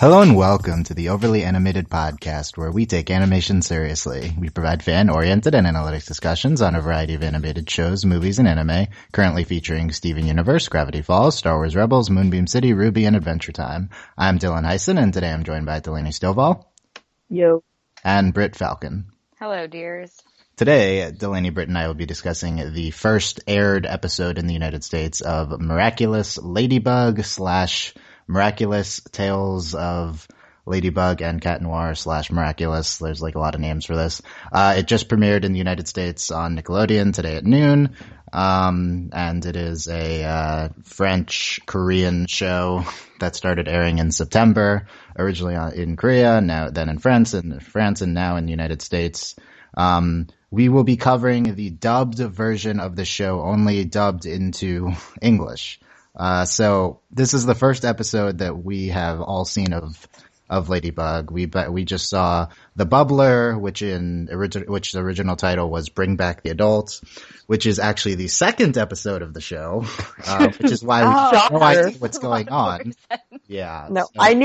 Hello and welcome to the Overly Animated Podcast, where we take animation seriously. We provide fan-oriented and analytics discussions on a variety of animated shows, movies, and anime, currently featuring Steven Universe, Gravity Falls, Star Wars Rebels, Moonbeam City, Ruby, and Adventure Time. I'm Dylan Hysen, and today I'm joined by Delaney Stovall. Yo. And Brit Falcon. Hello, dears. Today, Delaney, Brit, and I will be discussing the first aired episode in the United States of Miraculous Ladybug / Miraculous Tales of Ladybug and Cat Noir / Miraculous. There's like a lot of names for this. It just premiered in the United States on Nickelodeon today at noon. And it is a French-Korean show that started airing in September, originally in Korea, then in France, and now in the United States. We will be covering the dubbed version of the show, only dubbed into English. So this is the first episode that we have all seen of Ladybug. We just saw The Bubbler, which the original title was Bring Back the Adults, which is actually the second episode of the show, which is why we have no idea what's going on. Yeah. No, so. I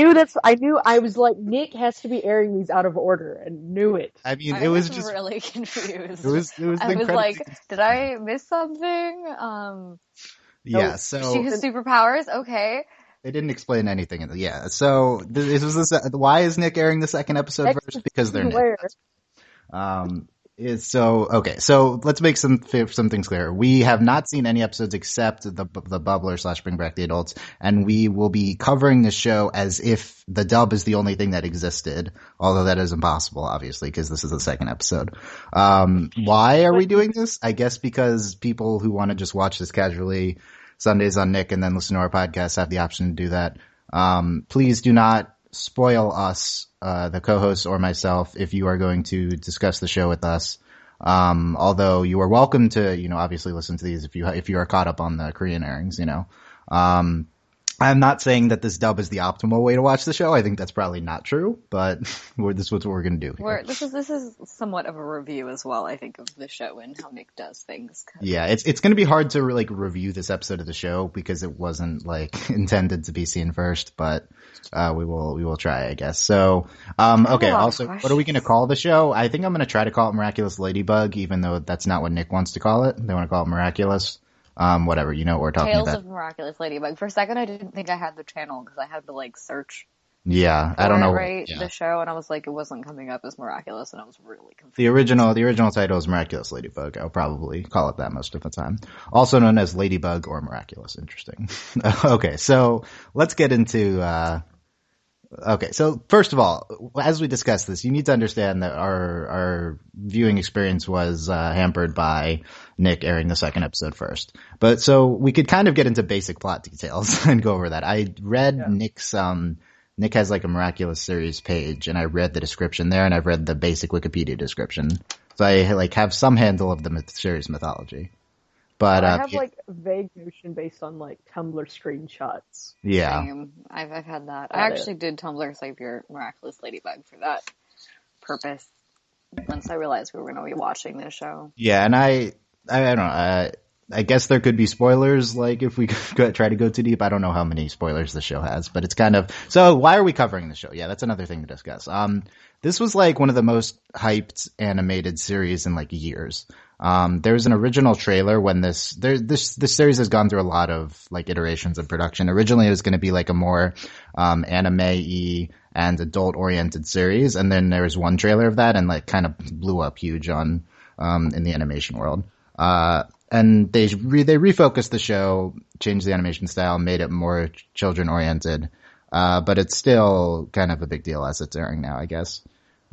was like, Nick has to be airing these out of order, and knew it. I mean, it was just really confused. It was I was like, did I miss something? Yeah, so she has superpowers. Okay, they didn't explain anything. Yeah, so why is Nick airing the second episode first? Because they're Nick. So let's make some things clear. We have not seen any episodes except the Bubbler / Bring Back the Adults, and we will be covering the show as if the dub is the only thing that existed, although that is impossible, obviously, because this is the second episode. Why are we doing this? I guess because people who want to just watch this casually Sundays on Nick and then listen to our podcast have the option to do that. Please do not spoil us, the co-hosts or myself, if you are going to discuss the show with us. Although you are welcome to, obviously listen to these if you are caught up on the Korean airings, I'm not saying that this dub is the optimal way to watch the show. I think that's probably not true, but this is what we're going to do here. This is somewhat of a review as well, I think, of the show and how Nick does things. Yeah, it's going to be hard to review this episode of the show because it wasn't intended to be seen first, but we will try, I guess. So, okay. Also, what are we going to call the show? I think I'm going to try to call it Miraculous Ladybug, even though that's not what Nick wants to call it. They want to call it Miraculous. Whatever, what we're talking Tales about. Tales of Miraculous Ladybug. For a second, I didn't think I had the channel because I had to search. Yeah, I don't know. The show, and I was like, it wasn't coming up as Miraculous, and I was really confused. The original title is Miraculous Ladybug. I'll probably call it that most of the time. Also known as Ladybug or Miraculous. Interesting. Okay, so let's get into. Okay, so first of all, as we discuss this, you need to understand that our viewing experience was hampered by Nick airing the second episode first. But so we could kind of get into basic plot details and go over that. I read Nick's Nick has a Miraculous series page, and I read the description there, and I've read the basic Wikipedia description. So I have some handle of the series mythology. But I have a vague notion based on Tumblr screenshots. Yeah, Same. I've had that. I actually did Tumblr save your Miraculous Ladybug for that purpose. Once I realized we were going to be watching this show. Yeah, and I don't know. I guess there could be spoilers. If we try to go too deep, I don't know how many spoilers the show has, but it's kind of. So why are we covering the show? Yeah, that's another thing to discuss. This was one of the most hyped animated series in years. There was an original trailer when this series has gone through a lot of iterations of production. Originally it was going to be a more anime-y and adult oriented series, and then there was one trailer of that and kind of blew up huge on in the animation world. And they refocused the show, changed the animation style, made it more children oriented. But it's still kind of a big deal as it's airing now, I guess.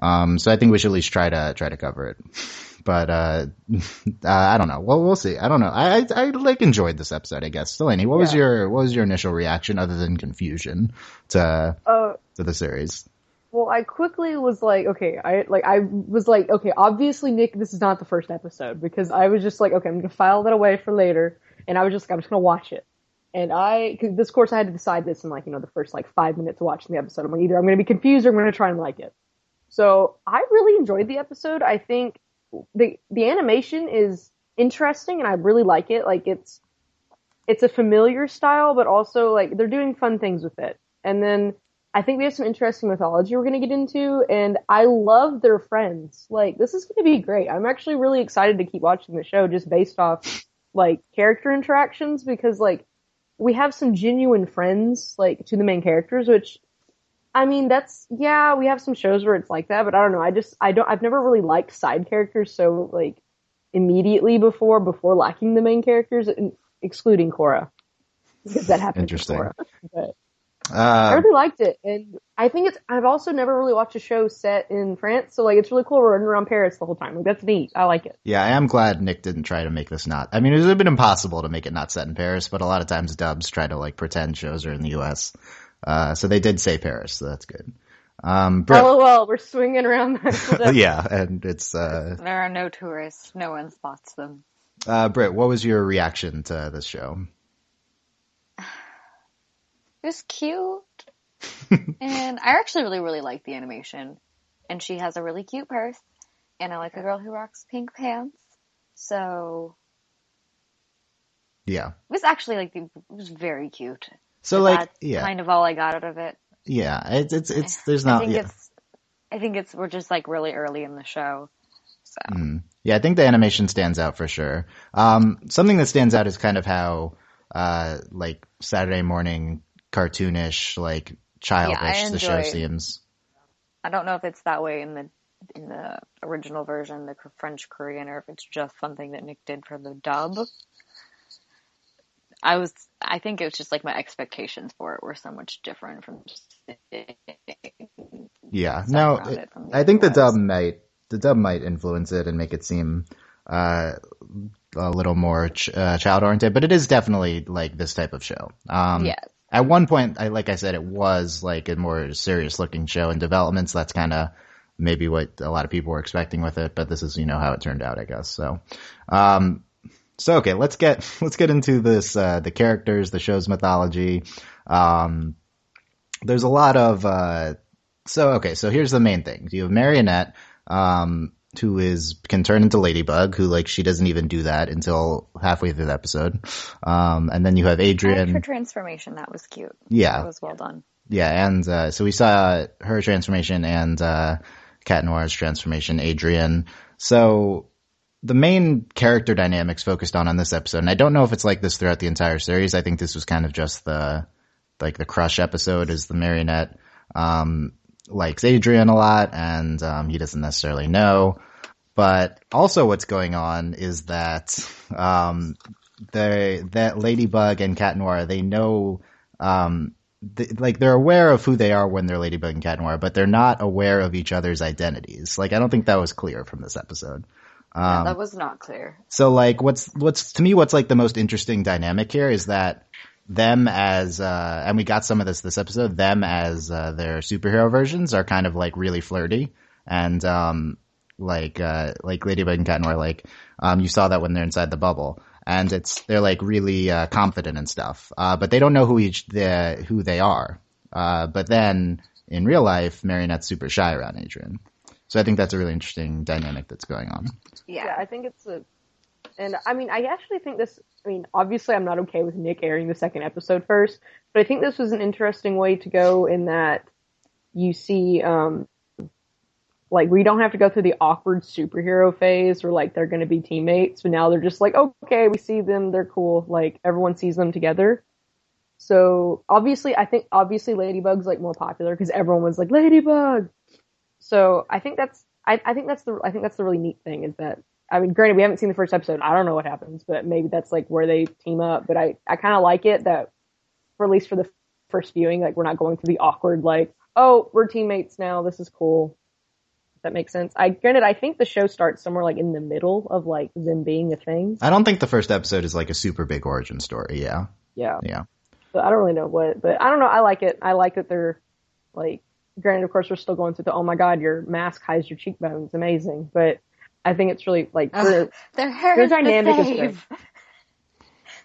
So I think we should at least try to cover it. But, I don't know. Well, we'll see. I don't know. I enjoyed this episide, I guess. Delaney, what was your initial reaction other than confusion to the series? Well, I quickly was okay, obviously, Nick, this is not the first episode, because I was just okay, I'm gonna file that away for later, and I'm just gonna watch it. And cause of course I had to decide this in the first 5 minutes of watching the episode. I'm either I'm gonna be confused or I'm gonna try and like it. So I really enjoyed the episode. I think the animation is interesting and I really like it. It's a familiar style, but also they're doing fun things with it. And then I think we have some interesting mythology we're going to get into, and I love their friends. Like, this is going to be great. I'm actually really excited to keep watching the show just based off, like, character interactions, because, like, we have some genuine friends, like, to the main characters, which, I mean, we have some shows where it's like that, but I don't know. I've never really liked side characters so, like, immediately before lacking the main characters, excluding Korra. Because that happened to Korra. But I really liked it, and I think I've also never really watched a show set in France, so like it's really cool running around Paris the whole time. Like that's neat. I like it. Yeah, I am glad Nick didn't try to make this not. I mean, it would have been impossible to make it not set in Paris, but a lot of times dubs try to like pretend shows are in the U.S. So they did say Paris, so that's good. Brit, LOL, we're swinging around that. Yeah, and it's there are no tourists. No one spots them. Brit, what was your reaction to this show? It was cute. And I actually really, really like the animation. And she has a really cute purse. And I like a girl who rocks pink pants. So yeah, it was actually it was very cute. So but like, that's kind of all I got out of it. Yeah, it's there's not. I think we're just like really early in the show. So yeah, I think the animation stands out for sure. Something that stands out is kind of how like Saturday morning cartoonish, like childish the show seems. I don't know if it's that way in the original version, the French Korean, or if it's just something that Nick did for the dub. I think it was just like my expectations for it were so much different from just I think the dub might influence it and make it seem a little more child oriented, but it is definitely like this type of show. At one point, like I said, it was like a more serious looking show in development, so that's kind of maybe what a lot of people were expecting with it, but this is, how it turned out, I guess. So, okay, let's get into this, the characters, the show's mythology. There's a lot of, so here's the main thing. You have Marinette, who can turn into Ladybug, who like she doesn't even do that until halfway through the episode. And then you have Adrien. Her transformation, that was cute. Yeah. That was well done. Yeah, and so we saw her transformation and Cat Noir's transformation, Adrien. So the main character dynamics focused on this episode, and I don't know if it's like this throughout the entire series. I think this was kind of just the crush episode, is the Marinette likes Adrien a lot, and he doesn't necessarily know. But also what's going on is that that Ladybug and Cat Noir, they know, they're aware of who they are when they're Ladybug and Cat Noir, but they're not aware of each other's identities. Like, I don't think that was clear from this episode. That was not clear. So like, what's to me, what's like the most interesting dynamic here is that them as, and we got some of this episode, them as, their superhero versions are kind of like really flirty. And, like Ladybug and Cat Noir, you saw that when they're inside the bubble, and they're like really, confident and stuff. But they don't know who they are. But then in real life, Marinette's super shy around Adrien. So I think that's a really interesting dynamic that's going on. Yeah, I think and I mean, I actually think obviously I'm not okay with Nick airing the second episode first, but I think this was an interesting way to go in that you see, we don't have to go through the awkward superhero phase where, like, they're going to be teammates, but now they're just like, okay, we see them, they're cool, like, everyone sees them together. So, obviously Ladybug's, like, more popular because everyone was like, Ladybug! So, I think that's the really neat thing is that, I mean, granted, we haven't seen the first episode, I don't know what happens, but maybe that's, like, where they team up, but I kind of like it that, at least for the first viewing, like, we're not going through the awkward, like, oh, we're teammates now, this is cool. That makes sense. I think the show starts somewhere like in the middle of like them being a thing. I don't think the first episode is like a super big origin story. Yeah. So I don't really know but I don't know. I like it. I like that they're like, granted, of course, we're still going through the, oh my God, your mask hides your cheekbones. Amazing. But I think it's really like, their hair their dynamic is great.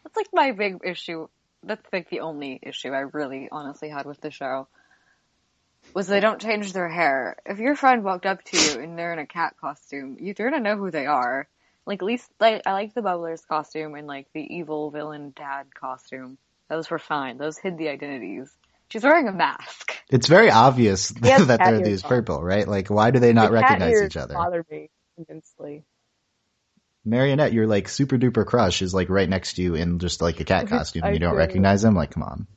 That's like my big issue. That's like the only issue I really honestly had with the show. Was they don't change their hair. If your friend walked up to you and they're in a cat costume, you're gonna know who they are. Like, at least, I like the Bubbler's costume and, like, the evil villain dad costume. Those were fine. Those hid the identities. She's wearing a mask. It's very obvious has that cat they're ears these on. people, right? Like, why do they not The cat recognize ears each other? bother me immensely. Marinette, your like super duper crush is like right next to you in just like a cat costume, and you don't recognize him. Like, come on.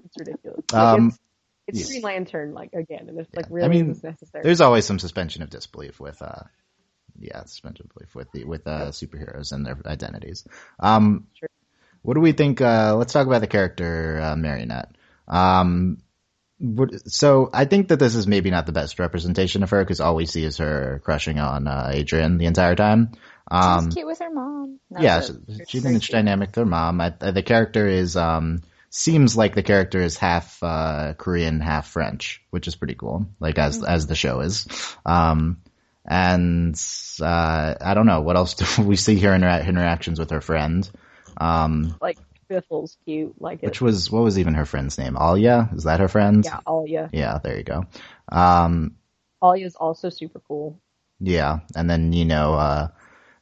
It's ridiculous. It's Green Lantern, like, again, and it's like really necessary. There's always some suspension of disbelief with superheroes and their identities. Sure. What do we think? Let's talk about the character Marinette. So I think that this is maybe not the best representation of her because all we see is her crushing on Adrien the entire time. She's cute with her mom. She's an interesting dynamic with her mom. The character is seems like the character is half Korean, half French, which is pretty cool. Like as the show is. And I don't know what else do we see here in her interactions with her friend. Like Biffle's cute. Like what was even her friend's name? Alia? Is that her friend? Yeah, Alia. Yeah, there you go. Alia's also super cool. Yeah, and then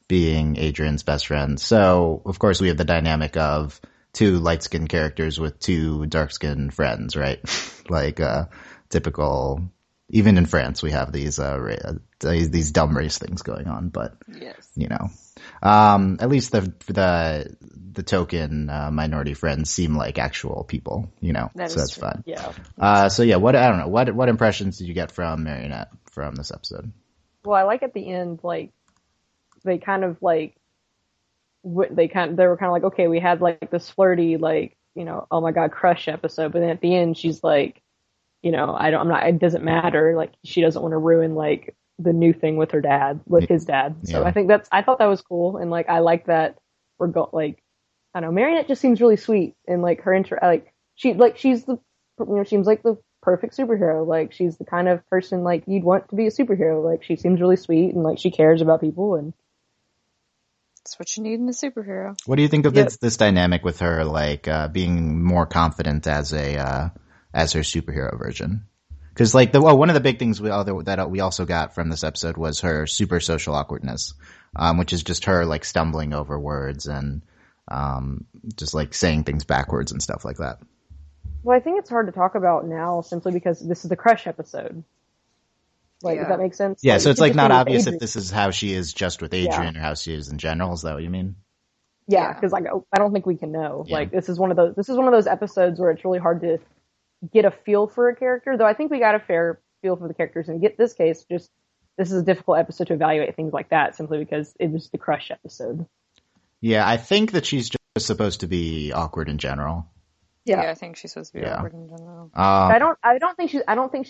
being Adrian's best friend. So of course we have the dynamic of two light-skinned characters with two dark-skinned friends, right? Like typical. Even in France, we have these dumb race things going on, but yes. At least the token minority friends seem like actual people, so that's fun. Yeah. What impressions did you get from Marinette from this episode? Well, I like at the end, like they kind of like they were kind of like, okay, we had like this flirty, like, oh my god, crush episode, but then at the end she's like, it doesn't matter. Like, she doesn't want to ruin, like, the new thing with his dad. So yeah. I thought that was cool. And, like, I like that I don't know, Marinette just seems really sweet. And, like, her she's the, seems like the perfect superhero. Like, she's the kind of person, like, you'd want to be a superhero. Like, she seems really sweet and, like, she cares about people and. That's what you need in a superhero. What do you think of this dynamic with her, like, being more confident as her superhero version? Because like one of the big things we also got from this episode was her super social awkwardness, which is just her like stumbling over words and just like saying things backwards and stuff like that. Well, I think it's hard to talk about now simply because this is the crush episode. Like, does that make sense? Yeah, like, so it's like not obvious if this is how she is just with Adrien or how she is in general. Is that what you mean? Yeah, because like I don't think we can know. Yeah. Like this is one of those episodes where it's really hard to get a feel for a character, though I think we got a fair feel for the characters. And this case, this is a difficult episode to evaluate things like that simply because it was the crush episode. Yeah, I think that she's just supposed to be awkward in general. Yeah, I think she's supposed to be awkward in general. I don't think she's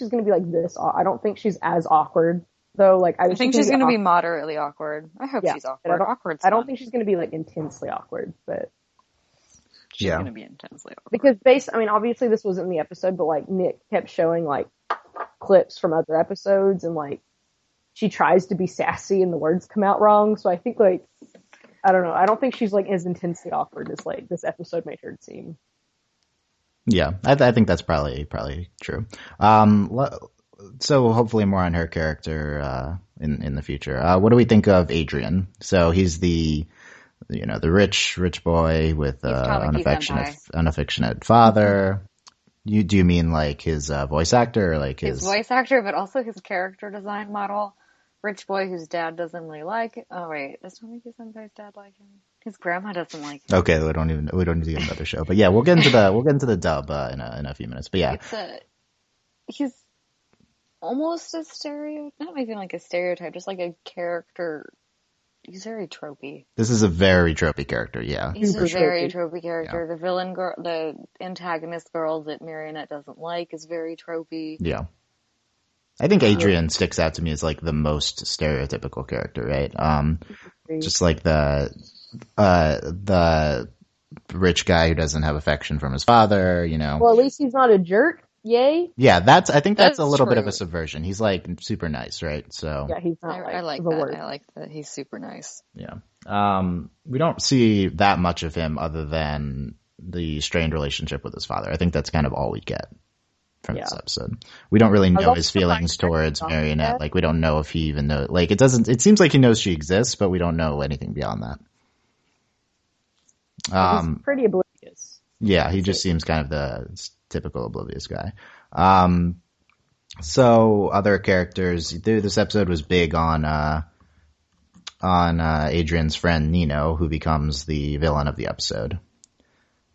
going to be like this. I don't think she's as awkward though. Like I think she's going to be moderately awkward. I hope she's awkward. I don't think she's going to be like intensely awkward, but. She's going to be intensely awkward. Because obviously this wasn't in the episode, but like Nick kept showing like clips from other episodes and like she tries to be sassy and the words come out wrong. So I think like, I don't know. I don't think she's like as intensely awkward as like this episode made her seem. Yeah, I think that's probably true. So hopefully more on her character in the future. What do we think of Adrien? So he's the rich boy with unaffectionate father. Do you mean like his voice actor or like his voice actor, but also his character design model? Rich boy whose dad doesn't really like it. Oh wait, does Tomiki Senpai's dad like him? His grandma doesn't like him. Okay, we don't need to get another show. But yeah, we'll get into the dub in a few minutes. But yeah, he's almost a stereotype, not even like a stereotype, just like a character. He's very tropey. This is a very tropey character, yeah. He's a very tropey character. Yeah. The villain girl, the antagonist girl that Marinette doesn't like is very tropey. Yeah. I think Adrien sticks out to me as like the most stereotypical character, right? Just like the rich guy who doesn't have affection from his father, Well, at least he's not a jerk. Yay. Yeah, I think that's a little bit of a subversion. He's like super nice, right? So yeah, he's not. I like that. I like that he's super nice. Yeah. We don't see that much of him other than the strained relationship with his father. I think that's kind of all we get from this episode. We don't really know his feelings towards Marinette. Like we don't know if he even knows. Like it seems like he knows she exists, but we don't know anything beyond that. He's pretty oblivious. Yeah, he just seems kind of the typical oblivious guy. So other characters, this episode was big on Adrien's friend Nino, who becomes the villain of the episode.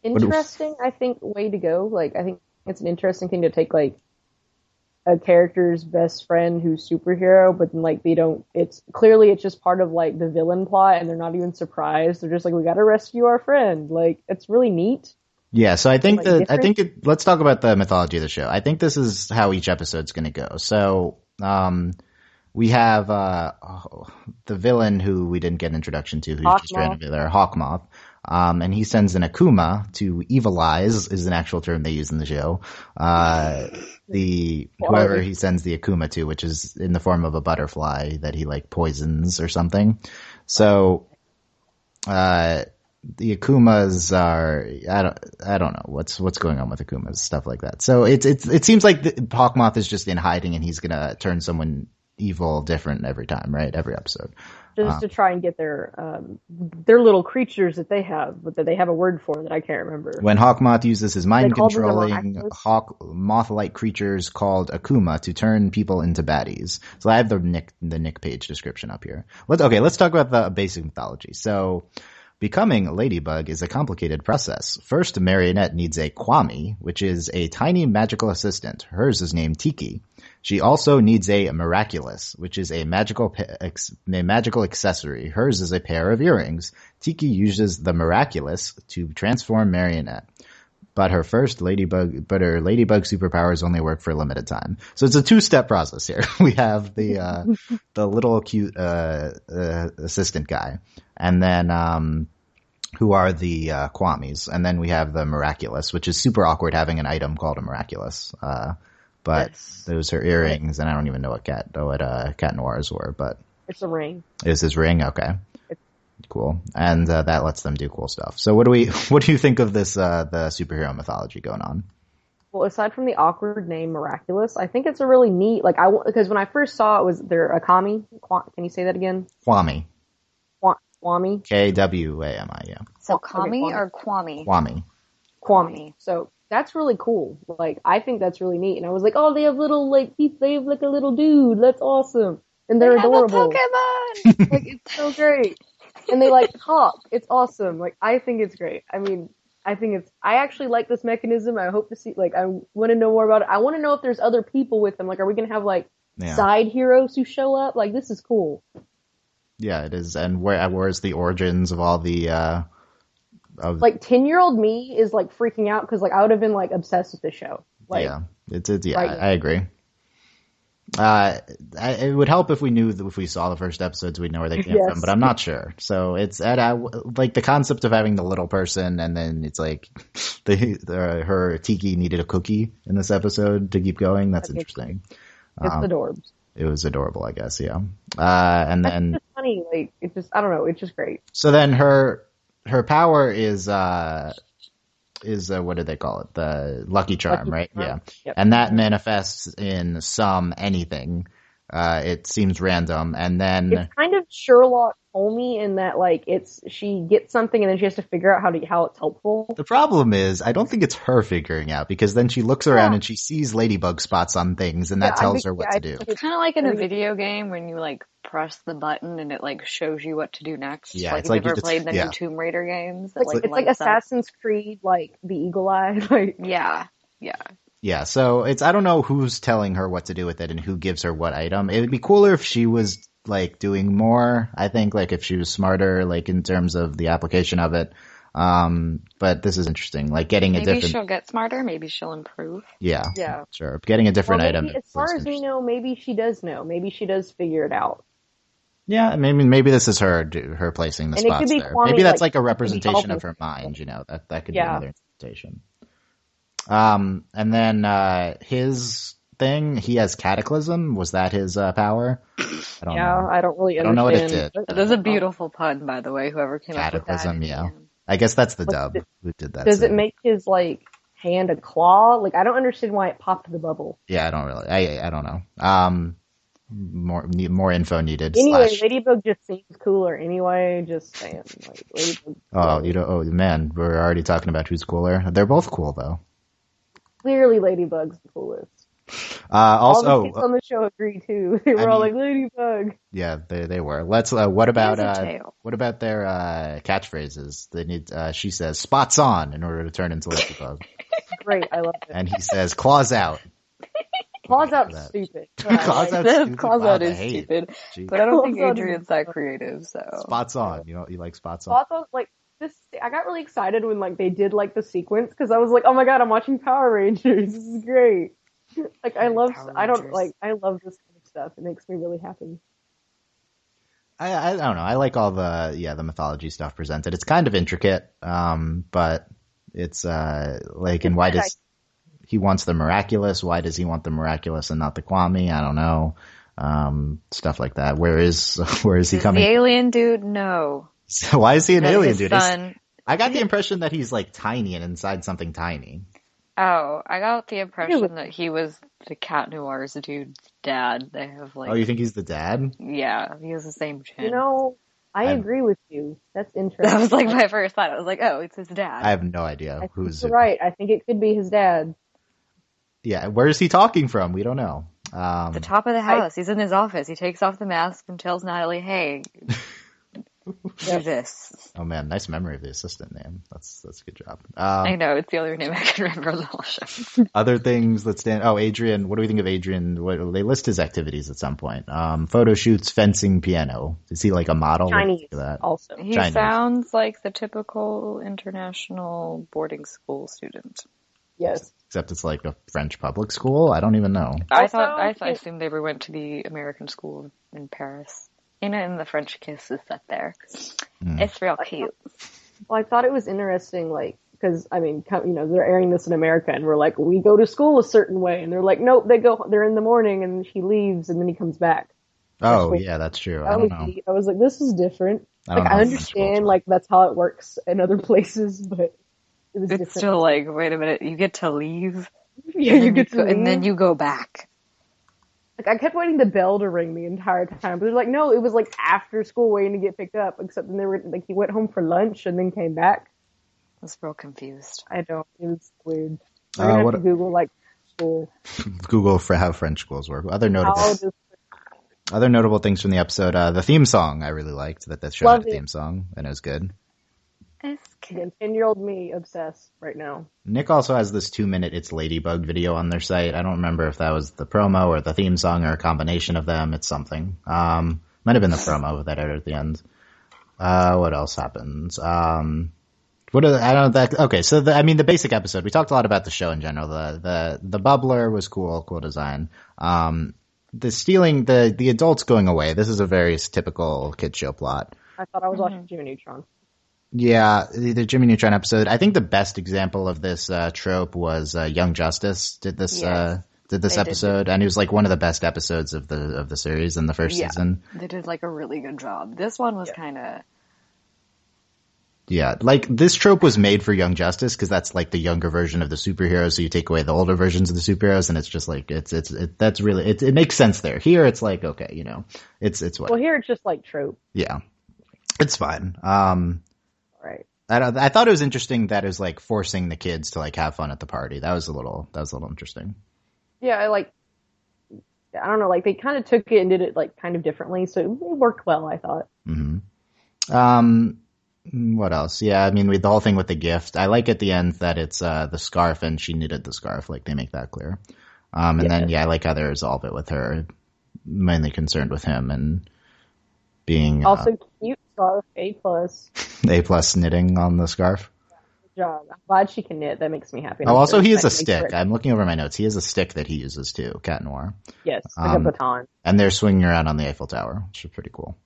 Interesting, I think, way to go. Like, I think it's an interesting thing to take, like, a character's best friend who's superhero, but then, like, it's just part of, like, the villain plot, and they're not even surprised. They're just like, we gotta rescue our friend. Like, it's really neat. Yeah, so I think let's talk about the mythology of the show. I think this is how each episode's gonna go. So, we have, the villain who we didn't get an introduction to, who's just randomly there, Hawkmoth. And he sends an Akuma to evilize, is an actual term they use in the show. Whoever he sends the Akuma to, which is in the form of a butterfly that he like poisons or something. So, the Akumas are, I don't know what's going on with Akumas, stuff like that. So it seems like Hawkmoth is just in hiding and he's gonna turn someone evil different every time, right? Every episode. Just to try and get their little creatures that they have, but that they have a word for that I can't remember. When Hawkmoth uses his mind-controlling moth-like creatures called Akuma to turn people into baddies. So I have the Nick Page description up here. Let's talk about the basic mythology. So, becoming a ladybug is a complicated process. First, Marinette needs a Kwami, which is a tiny magical assistant. Hers is named Tiki. She also needs a Miraculous, which is a magical accessory. Hers is a pair of earrings. Tiki uses the Miraculous to transform Marinette. But her ladybug superpowers only work for a limited time. So it's a two-step process here. We have the little cute, assistant guy. And then, who are the, Kwamis. And then we have the Miraculous, which is super awkward having an item called a Miraculous. But those are earrings, and I don't even know what Cat Noir's were, but. It's a ring. Is his ring? Okay. Cool. And, that lets them do cool stuff. So what do you think of this, the superhero mythology going on? Well, aside from the awkward name Miraculous, I think it's a really neat, because when I first saw it, was there a Kami? Can you say that again? Kwami. Kwami? Kwami, yeah. So Kami or Kwami? Kwami. So that's really cool. Like, I think that's really neat. And I was like, oh, they have a little dude. That's awesome. And they're adorable. Have a Pokemon! Like, it's so great. And they like talk. It's awesome. Like, I think it's great. I mean, I actually like this mechanism. I hope to see, I want to know more about it. I want to know if there's other people with them. Like, are we going to have side heroes who show up? Like, this is cool. Yeah, it is. And where's the origins of all the, 10-year-old me is freaking out because I would have been obsessed with the show. I agree. It would help if we knew if we saw the first episodes, we'd know where they came from, but I'm not sure. So it's the concept of having the little person, and then it's her Tiki needed a cookie in this episode to keep going. That's interesting. It's adorable. It was adorable, I guess. Yeah. And then it's just funny. It's just, I don't know. It's just great. So then her power is what do they call it? The Lucky Charm, right? Yeah. Yep. And that manifests in anything. It seems random. And then it's kind of Sherlock Holmes in that she gets something and then she has to figure out how it's helpful. The problem is I don't think it's her figuring out, because then she looks around and she sees ladybug spots on things and that tells her what to do. It's kind of like in a video game when you press the button and it shows you what to do next. Yeah, it's you've never played the new Tomb Raider games. It's like Assassin's Creed, the Eagle Eye. Yeah. Yeah, so I don't know who's telling her what to do with it and who gives her what item. It would be cooler if she was doing more. I think if she was smarter in terms of the application of it. But this is interesting. Getting a different. Maybe she'll get smarter. Maybe she'll improve. Yeah. Sure. Getting a different item. As far as we know, maybe she does know. Maybe she does figure it out. Yeah, maybe this is her placing the and spots there. Kwame, maybe that's a representation of her mind. That could be another interpretation. And then his thing, he has Cataclysm. Was that his power? I don't know. I don't really understand. I don't know what it did. That was a beautiful pun, by the way, whoever came up with that. Cataclysm, yeah. I guess that's the dub who did that. Does it make his hand a claw? I don't understand why it popped the bubble. Yeah, I don't really. I don't know. more info needed. Anyway, Ladybug just seems cooler anyway, just saying. Like, Ladybug, oh man, we're already talking about who's cooler. They're both cool though. clearly Ladybug's the coolest. Also, all the kids on the show agree too. They were all like Ladybug. Yeah, they were. Let's. What about their catchphrases? They need. She says "spots on" in order to turn into Ladybug. Great, I love it. And he says "claws out." Claws out stupid. Claws out stupid. Claws out is stupid. Jeez. But I don't think Adrien's that creative. So spots on. You like spots on. Spots on, like this. I got really excited when like they did like the sequence because I was like, oh my god, I'm watching Power Rangers. This is great. Like I love this kind of stuff. It makes me really happy. I don't know. I like all the mythology stuff presented. It's kind of intricate, but it's like, and why does he wants the miraculous? Why does he want the miraculous and not the Kwame? I don't know. Stuff like that. Where is he coming? The alien dude? No. So why is he an alien dude? Son. I got the impression that he's like tiny and inside something tiny. Oh, I got the impression that he was the Cat Noir's dude's dad. They have like. Oh, you think he's the dad? Yeah, he has the same chin. You know, I agree with you. That's interesting. That was like my first thought. I was like, oh, it's his dad. I have no idea who's it. Right. I think it could be his dad. Yeah, where is he talking from? We don't know. The top of the house. He's in his office. He takes off the mask and tells Natalie, hey, do this. Oh man, nice memory of the assistant name. That's a good job. I know, it's the only name I can remember of the whole show. Other things that stand. Oh, Adrien. What do we think of Adrien? They list his activities at some point. Photo shoots, fencing, piano. Is he like a model? Chinese that? Also. He sounds like the typical international boarding school student. Yes. Except it's like a French public school. I don't even know. I assumed they went to the American school in Paris. And the French kiss is set there. It's real cute. Well, I thought it was interesting, like, because, I mean, you know, they're airing this in America, and we're like, we go to school a certain way, and they're like, nope, they're in the morning, and he leaves, and then he comes back. Oh, yeah, that's true. I don't know. I was like, this is different. I understand, like, that's how it works in other places, but it was different. It's still like, wait a minute, you get to leave? Yeah, you get to leave. And then you go back. Like, I kept waiting the bell to ring the entire time, but they're like, no, it was like after school waiting to get picked up, except then they were like, he went home for lunch and then came back. I was real confused. I don't. It was weird. I'm gonna have to Google like school. Google for how French schools work. Other notable things from the episode. The theme song I really liked. That show had a theme song, and it was good. Again, 10-year-old me obsessed right now. Nick also has this 2-minute It's Ladybug video on their site. I don't remember if that was the promo or the theme song or a combination of them. It's something. Might have been the promo with that edit at the end. What else happens? Okay, so the basic episode. We talked a lot about the show in general. The bubbler was cool design. The stealing, the adults going away. This is a very typical kid show plot. I thought I was watching Jimmy Neutron. Yeah, the Jimmy Neutron episode. I think the best example of this trope was Young Justice did this episode, and it was like one of the best episodes of the series in the first season. They did like a really good job. This one was kind of like this trope was made for Young Justice because that's like the younger version of the superheroes. So you take away the older versions of the superheroes, and it's just like it makes sense there. Here, it's like okay, you know, it's what. Well, here it's just like trope. Yeah, it's fine. Right. I thought it was interesting that it was like forcing the kids to like have fun at the party. That was a little interesting. Yeah, I don't know, like they kind of took it and did it like kind of differently, so it worked well, I thought. Mm-hmm. What else? Yeah, I mean, the whole thing with the gift. I like at the end that it's the scarf and she needed the scarf. Like they make that clear. And then I like how they resolve it with her mainly concerned with him and being also cute scarf, A+. A+ knitting on the scarf. Good job. I'm glad she can knit. That makes me happy. Oh, also he has a stick. I'm looking over my notes. He has a stick that he uses too, Cat Noir. Yes, like a baton. And they're swinging around on the Eiffel Tower, which is pretty cool.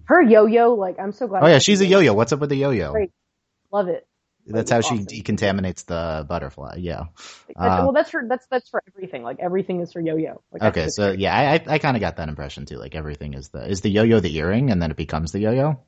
Her yo-yo, like, I'm so glad. Oh yeah, she's a yo-yo. What's up with the yo-yo? Great. Love it. That's how she decontaminates the butterfly. Yeah. Well, that's for everything. Like everything is for yo-yo. Like, okay, so yeah, I kind of got that impression too. Like everything is the yo-yo the earring, and then it becomes the yo-yo.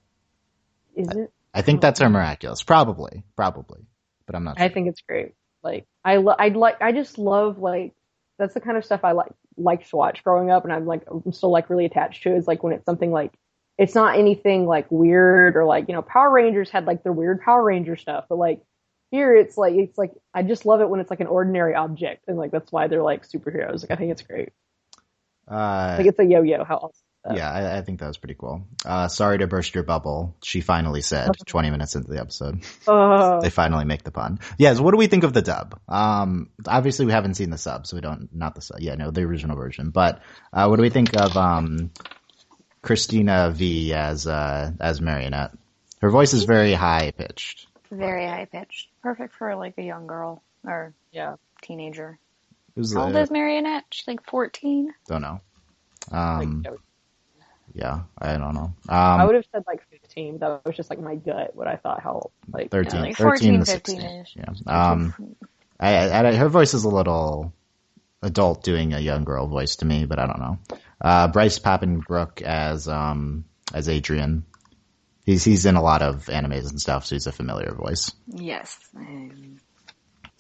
Is it? I think that's her miraculous. Probably, but I'm not sure. I think it's great. Like I just love like that's the kind of stuff I like liked to watch growing up, and I'm still like really attached to, is like when it's something like, it's not anything like weird or like, Power Rangers had like their weird Power Ranger stuff, but like here it's like I just love it when it's like an ordinary object, and like that's why they're like superheroes. Like I think it's great. Like it's a yo-yo. How awesome. Yeah, I think that was pretty cool. Sorry to burst your bubble. She finally said 20 minutes into the episode. They finally make the pun. Yes, what do we think of the dub? Obviously we haven't seen the sub, so we don't, not the sub. Yeah, no, the original version. But, what do we think of, Christina V as Marinette? Her voice is very high pitched. Very high pitched. Perfect for like a young girl or teenager. How old is Marinette? She's like 14? Don't know. Yeah, I don't know. I would have said like 15. That was just like my gut, what I thought. How like 13, like 14 14, 15-ish. Yeah. Her voice is a little adult doing a young girl voice to me, but I don't know. Bryce Papenbrook as Adrien. He's in a lot of animes and stuff, so he's a familiar voice. Yes.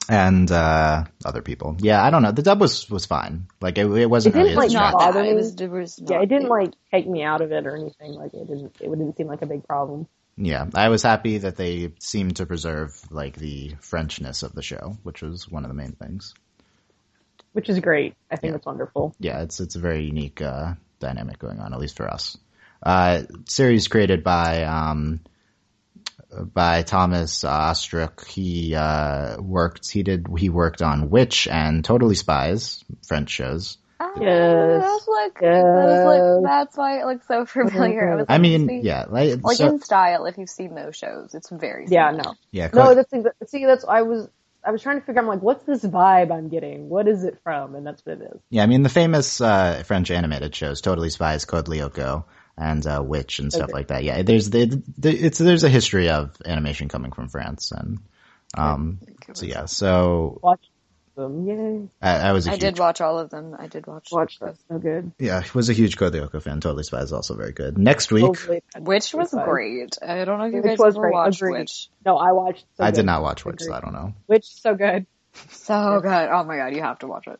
And other people. Yeah, I don't know. The dub was fine. Like it wasn't didn't really like bother me. It didn't like take me out of it or anything. Like it didn't seem like a big problem. Yeah, I was happy that they seemed to preserve like the Frenchness of the show, which was one of the main things. Which is great. I think it's wonderful. Yeah, it's a very unique dynamic going on, at least for us. Series created by Thomas Ostruck. He worked on Witch and Totally Spies, French shows. Oh, that's why it looks so familiar. Like, in style. If you've seen those shows, it's very similar. I was trying to figure out, I'm like, what's this vibe I'm getting? What is it from? And that's what it is. Yeah, I mean, the famous French animated shows, Totally Spies, Code Lyoko, and Witch and stuff like that. Yeah, there's a history of animation coming from France, and watch them. Yay! I did watch all of them. I did watch them. So good. Yeah, I was a huge Code Lyoko fan. Totally Spies is also very good. Next week, Witch was great. I don't know if you guys ever watched Witch. No, I watched. I did not watch Witch, so I don't know. Witch, so good. So good. Oh my god, you have to watch it.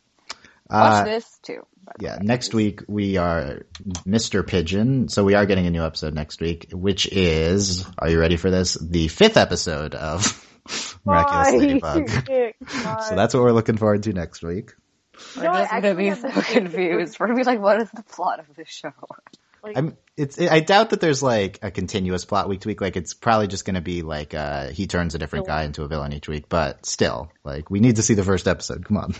Watch this too. Yeah, next week we are Mr. Pigeon. So we are getting a new episode next week, which is, are you ready for this? The 5th episode of Miraculous Ladybug. So that's what we're looking forward to next week. We're just going to be so confused. We're going to be like, what is the plot of this show? I doubt that there's like a continuous plot week to week. Like it's probably just going to be like he turns a different guy into a villain each week. But still, like we need to see the first episode. Come on.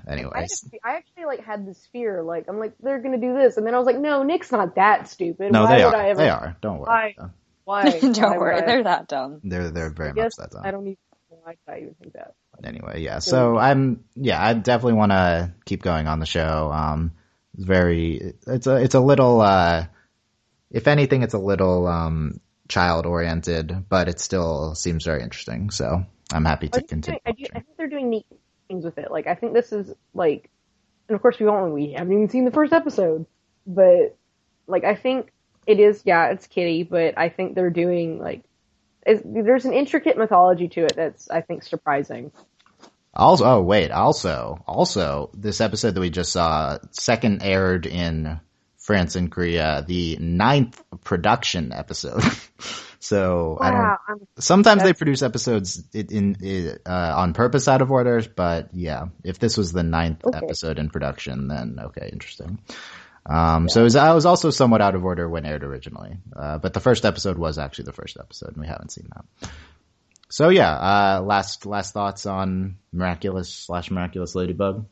Anyways. I actually like had this fear, like I'm like they're gonna do this, and then I was like, no, Nick's not that stupid. No, Why they would are. I ever... They are. Don't worry. Why? Don't worry, they're that dumb. They're very much that dumb. I don't even why I even think that. Anyway, yeah. So I definitely want to keep going on the show. It's a little, if anything, it's a little child oriented, but it still seems very interesting. So I'm happy to continue. I think they're doing neat things with it. Like I think this is like, and of course we haven't even seen the first episode, but like I think it is, it's kiddie, but I think they're doing like, there's an intricate mythology to it that's I think surprising. Also, this episode that we just saw, second aired in France and Korea, the 9th production episode. So sometimes they produce episodes on purpose out of order, but yeah, if this was the 9th episode in production, then interesting. So I was also somewhat out of order when aired originally, but the first episode was actually the first episode, and we haven't seen that. So last thoughts on Miraculous Ladybug.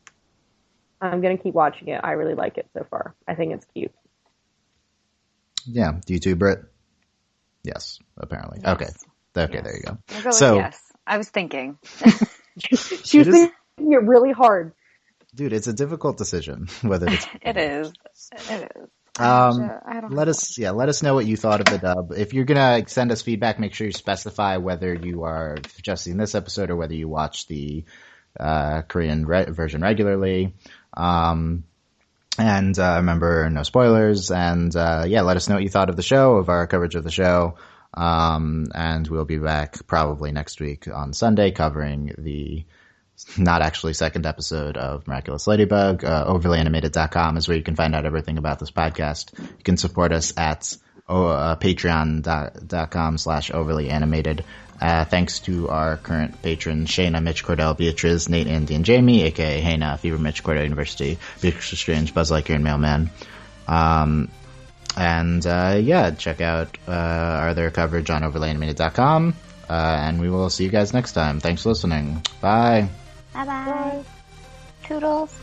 I'm gonna keep watching it. I really like it so far. I think it's cute. Yeah, do you too, Brit? Yes, apparently. Yes. Okay, there you go. Yes, I was thinking. She was thinking it really hard. Dude, it's a difficult decision whether it's. It is. Let us know what you thought of the dub. If you're gonna send us feedback, make sure you specify whether you are just seeing this episode or whether you watch the Korean version regularly. And remember, no spoilers. And let us know what you thought of the show, of our coverage of the show. And we'll be back probably next week on Sunday covering the not actually second episode of Miraculous Ladybug. Overlyanimated.com is where you can find out everything about this podcast. You can support us at patreon.com/overlyanimated. Thanks to our current patrons, Shayna, Mitch, Cordell, Beatriz, Nate, Andy, and Jamie, aka Hannah, Fever, Mitch, Cordell University, Beatrice Strange, Buzz Lightyear, and Mailman. Check out our other coverage on overlyanimated.com. And we will see you guys next time. Thanks for listening. Bye. Bye-bye. Toodles.